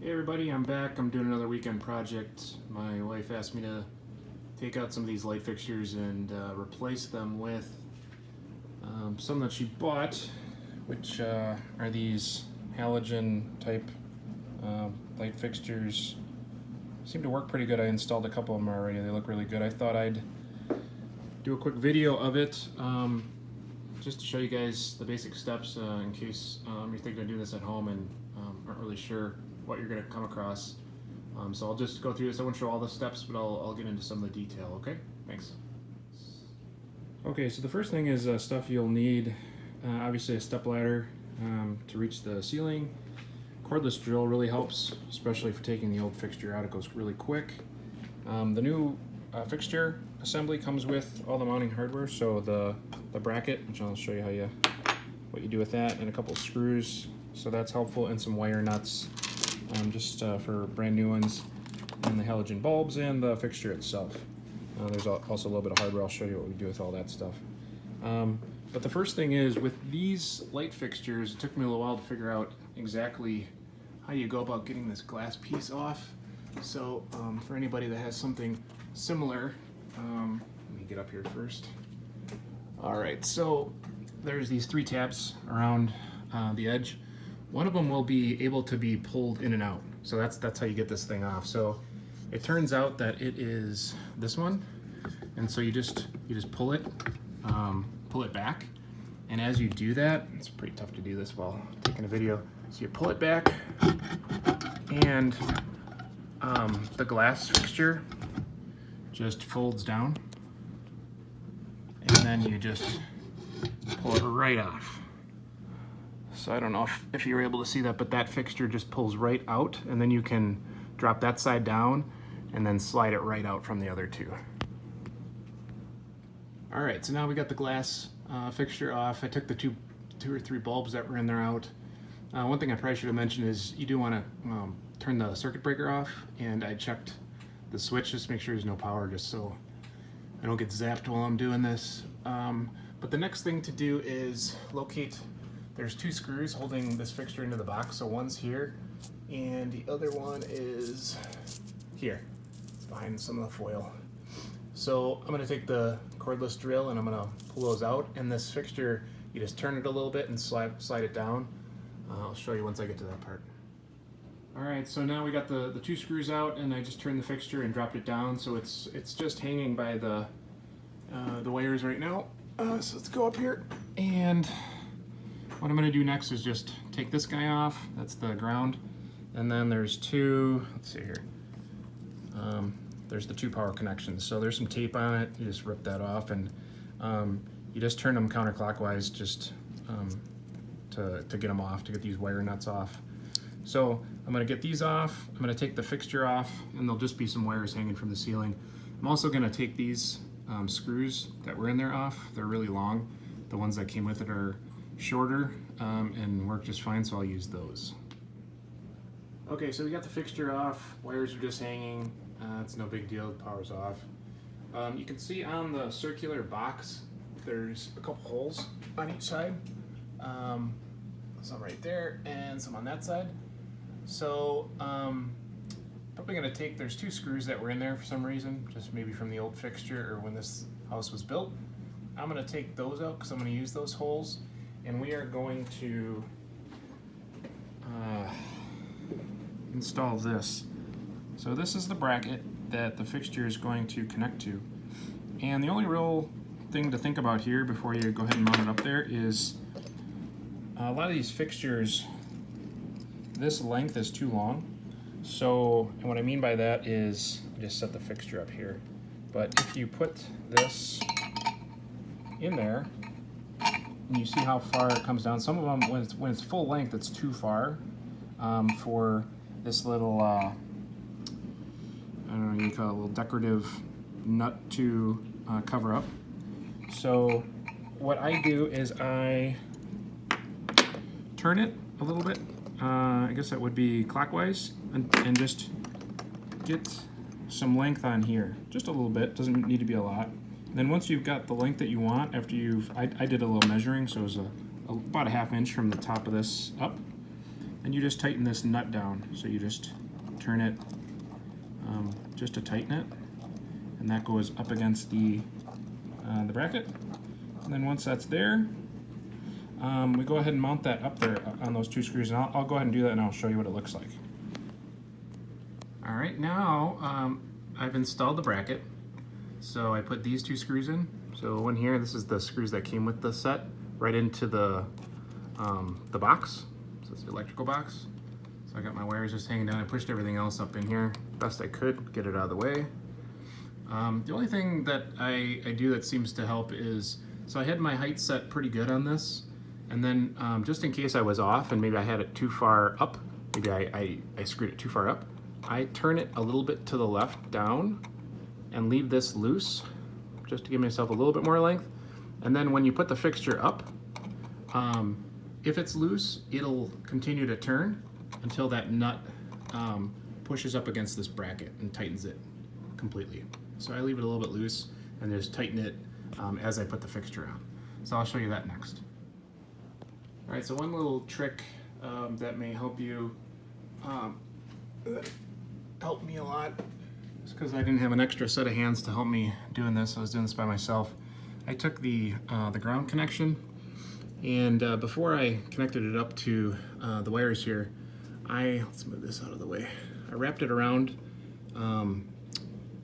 Hey everybody, I'm back. I'm doing another weekend project. My wife asked me to take out some of these light fixtures and replace them with some that she bought, which are these halogen type light fixtures. Seem to work pretty good. I installed a couple of them already. They look really good. I thought I'd do a quick video of it just to show you guys the basic steps in case you're thinking of doing this at home and aren't really sure what you're going to come across. So I'll just go through this. I won't show all the steps, but I'll get into some of the detail, okay? Thanks. Okay, so the first thing is stuff you'll need. Obviously a step ladder to reach the ceiling. Cordless drill really helps, especially for taking the old fixture out. It goes really quick. The new fixture assembly comes with all the mounting hardware, so the bracket, which I'll show you what you do with that, and a couple of screws, so that's helpful, and some wire nuts just for brand new ones, and the halogen bulbs and the fixture itself. There's also a little bit of hardware. I'll show you what we do with all that stuff. But the first thing is, with these light fixtures, it took me a little while to figure out exactly how you go about getting this glass piece off. So for anybody that has something similar, let me get up here first. All right, so there's these 3 tabs around the edge. One of them will be able to be pulled in and out. So that's how you get this thing off. So it turns out that it is this one, and so you just pull it back. And as you do that, it's pretty tough to do this while taking a video. So you pull it back, and the glass fixture just folds down, and then you just pull it right off. So I don't know if you were able to see that, but that fixture just pulls right out, and then you can drop that side down and then slide it right out from the other two. All right, so now we got the glass fixture off. I took the two or three bulbs that were in there out. One thing I probably should have mentioned is you do want to turn the circuit breaker off, and I checked the switch just to make sure there's no power, just so I don't get zapped while I'm doing this. But the next thing to do is locate. There's 2 screws holding this fixture into the box. So one's here, and the other one is here. It's behind some of the foil. So I'm gonna take the cordless drill and I'm gonna pull those out. And this fixture, you just turn it a little bit and slide it down. I'll show you once I get to that part. All right, so now we got the 2 screws out, and I just turned the fixture and dropped it down. So it's just hanging by the wires right now. So let's go up here, and what I'm going to do next is just take this guy off. That's the ground. And then there's 2, let's see here. There's the 2 power connections. So there's some tape on it. You just rip that off, and you just turn them counterclockwise just to get them off, to get these wire nuts off. So I'm going to get these off. I'm going to take the fixture off, and there'll just be some wires hanging from the ceiling. I'm also going to take these screws that were in there off. They're really long. The ones that came with it are shorter and work just fine, so I'll use those. Okay, so we got the fixture off. Wires are just hanging. It's no big deal. The power's off. You can see on the circular box there's a couple holes on each side. Some right there and some on that side. So probably going to take, there's 2 screws that were in there for some reason, just maybe from the old fixture or when this house was built. I'm going to take those out because I'm going to use those holes, and we are going to install this. So this is the bracket that the fixture is going to connect to, and the only real thing to think about here before you go ahead and mount it up there is a lot of these fixtures, this length is too long. So, and what I mean by that is, I just set the fixture up here, but if you put this in there, and you see how far it comes down. Some of them, when it's full length, it's too far for this little, I don't know, you call it a little decorative nut to cover up. So what I do is I turn it a little bit. I guess that would be clockwise, and just get some length on here. Just a little bit, doesn't need to be a lot. And then once you've got the length that you want, after I did a little measuring, so it was about a 1/2 inch from the top of this up. and you just tighten this nut down. So you just turn it just to tighten it, and that goes up against the bracket. And then once that's there, we go ahead and mount that up there on those 2 screws, and I'll go ahead and do that, and I'll show you what it looks like. All right, now I've installed the bracket. So I put these 2 screws in. So one here, this is the screws that came with the set, right into the box. So it's the electrical box. So I got my wires just hanging down. I pushed everything else up in here best I could, get it out of the way. The only thing that I do that seems to help is, so I had my height set pretty good on this, and then just in case I was off and maybe I had it too far up, maybe I screwed it too far up, I turn it a little bit to the left down and leave this loose just to give myself a little bit more length. And then when you put the fixture up, if it's loose, it'll continue to turn until that nut pushes up against this bracket and tightens it completely. So I leave it a little bit loose and just tighten it as I put the fixture on. So I'll show you that next. All right, so one little trick that may help you, help me a lot, is because I didn't have an extra set of hands to help me doing this. I was doing this by myself. I took the ground connection, and before I connected it up to the wires here, let's move this out of the way. I wrapped it around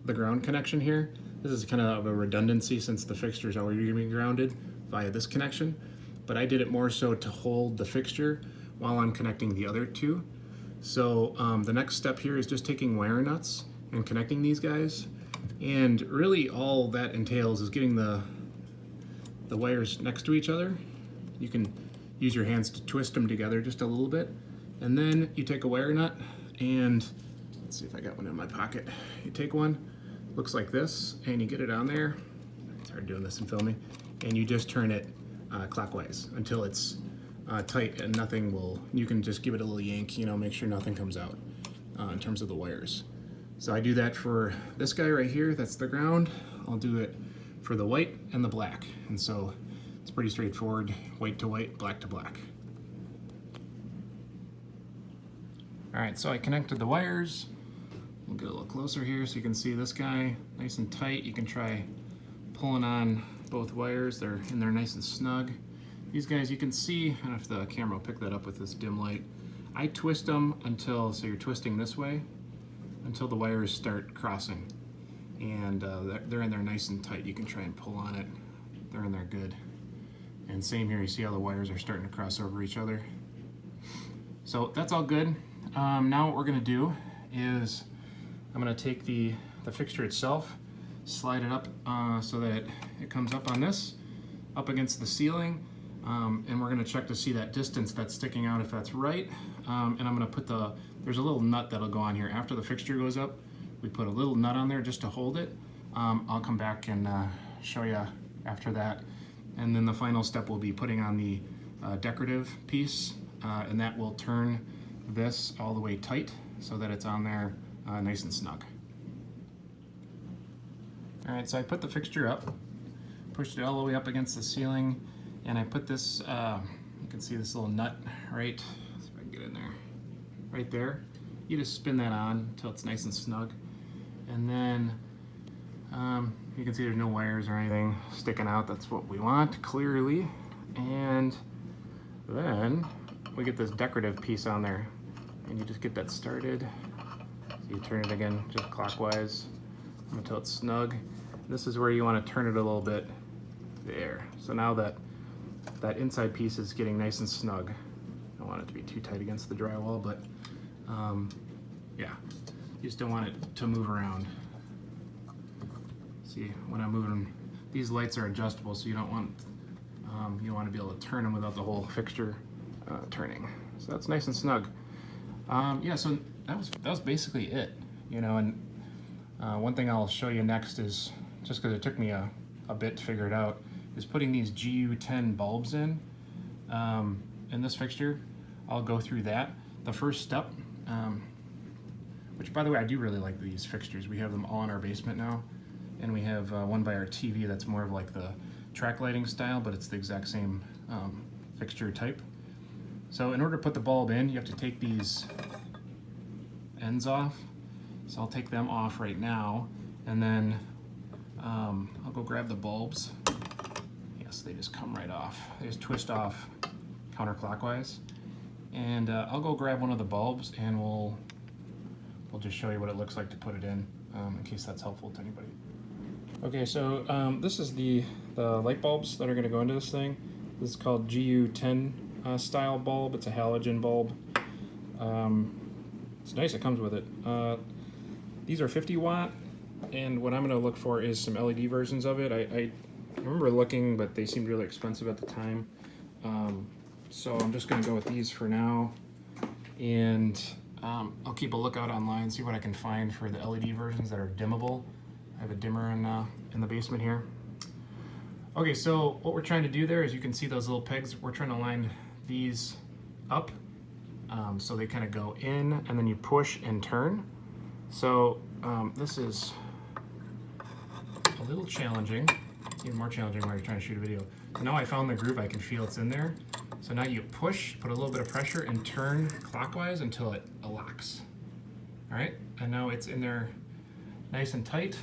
the ground connection here. This is kind of a redundancy since the fixture is already going to be grounded via this connection, but I did it more so to hold the fixture while I'm connecting the other 2. So the next step here is just taking wire nuts and connecting these guys, and really all that entails is getting the wires next to each other. You can use your hands to twist them together just a little bit, and then you take a wire nut and, let's see if I got one in my pocket. You take one, looks like this, and you get it on there. It's hard doing this and filming, and you just turn it clockwise until it's tight and nothing will, you can just give it a little yank, you know, make sure nothing comes out in terms of the wires. So I do that for this guy right here, that's the ground. I'll do it for the white and the black. And so it's pretty straightforward, white to white, black to black. All right, so I connected the wires. We'll get a little closer here so you can see this guy nice and tight. You can try pulling on both wires. They're in there nice and snug. These guys, you can see, I don't know if the camera will pick that up with this dim light. I twist them until, so you're twisting this way, until the wires start crossing. And they're in there nice and tight. You can try and pull on it. They're in there good. And same here, you see how the wires are starting to cross over each other. So that's all good. Now what we're gonna do is I'm gonna take the fixture itself, slide it up so that it comes up on this, up against the ceiling, and we're gonna check to see that distance that's sticking out, if that's right. And I'm gonna put there's a little nut that'll go on here. After the fixture goes up, we put a little nut on there just to hold it. I'll come back and show you after that. And then the final step will be putting on the decorative piece, and that will turn this all the way tight so that it's on there nice and snug. All right, so I put the fixture up, pushed it all the way up against the ceiling, and I put this, you can see this little nut right, see if I can get in there, right there. You just spin that on until it's nice and snug. And then you can see there's no wires or anything sticking out. That's what we want, clearly. And then we get this decorative piece on there, and you just get that started. So you turn it again just clockwise until it's snug. This is where you want to turn it a little bit there. So now that inside piece is getting nice and snug. I don't want it to be too tight against the drywall, but yeah, you just don't want it to move around. See, when I'm moving, these lights are adjustable, so you don't want, you want to be able to turn them without the whole fixture turning. So that's nice and snug. Yeah, so that was basically it, you know. And one thing I'll show you next is, just because it took me a bit to figure it out, is putting these GU10 bulbs in this fixture. I'll go through that. The first step, which by the way, I do really like these fixtures. We have them all in our basement now, and we have one by our TV that's more of like the track lighting style, but it's the exact same fixture type. So in order to put the bulb in, you have to take these ends off. So I'll take them off right now, and then I'll go grab the bulbs. Yes, they just come right off. They just twist off counterclockwise. And I'll go grab one of the bulbs, and we'll just show you what it looks like to put it in case that's helpful to anybody. Okay, so this is the light bulbs that are going to go into this thing. This is called GU10 style bulb. It's a halogen bulb. It's nice, it comes with it. These are 50 watt, and what I'm going to look for is some LED versions of it. I remember looking, but they seemed really expensive at the time. So I'm just going to go with these for now, and I'll keep a lookout online, see what I can find for the LED versions that are dimmable. I have a dimmer in the basement here. Okay, so what we're trying to do there is, you can see those little pegs. We're trying to line these up so they kind of go in, and then you push and turn. So this is a little challenging. It's even more challenging while you're trying to shoot a video. So now I found the groove, I can feel it's in there. So now you push, put a little bit of pressure, and turn clockwise until it locks. All right, and now it's in there nice and tight.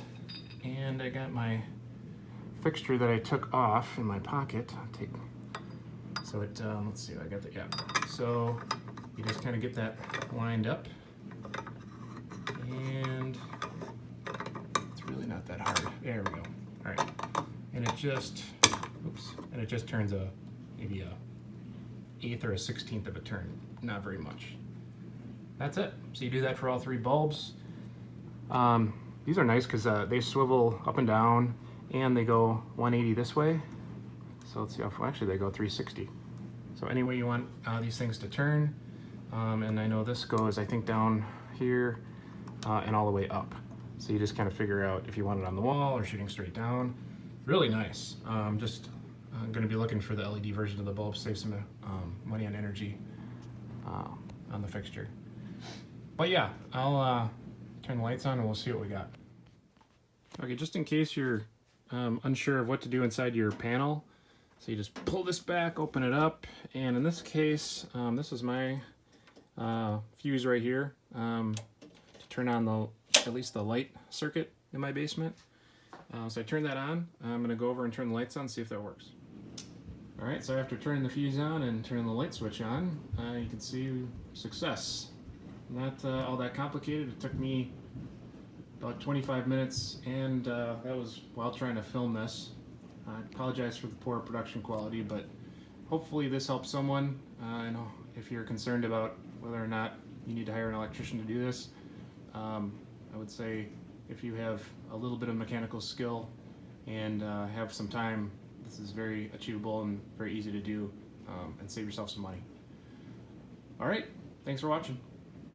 And I got my fixture that I took off in my pocket. So it, let's see, I got the, yeah. So you just kind of get that lined up, and it's really not that hard. There we go. All right, and it just, oops, and it just turns maybe a 1/8 or a 1/16 of a turn. Not very much. That's it. So you do that for all 3 bulbs. These are nice because they swivel up and down, and they go 180 this way. So let's see how, actually they go 360. So any way you want these things to turn. And I know this goes, I think, down here and all the way up. So you just kind of figure out if you want it on the wall or shooting straight down. Really nice. I'm going to be looking for the LED version of the bulb, save some money on energy on the fixture. But yeah, I'll turn the lights on and we'll see what we got. Okay, just in case you're unsure of what to do inside your panel, so you just pull this back, open it up, and in this case, this is my fuse right here to turn on at least the light circuit in my basement. So I turn that on. I'm going to go over and turn the lights on, see if that works. Alright, so after turning the fuse on and turning the light switch on, you can see success. Not all that complicated. It took me about 25 minutes, and that was while trying to film this. I apologize for the poor production quality, but hopefully this helps someone. I know if you're concerned about whether or not you need to hire an electrician to do this, I would say if you have a little bit of mechanical skill and have some time, this is very achievable and very easy to do, and save yourself some money. All right, thanks for watching.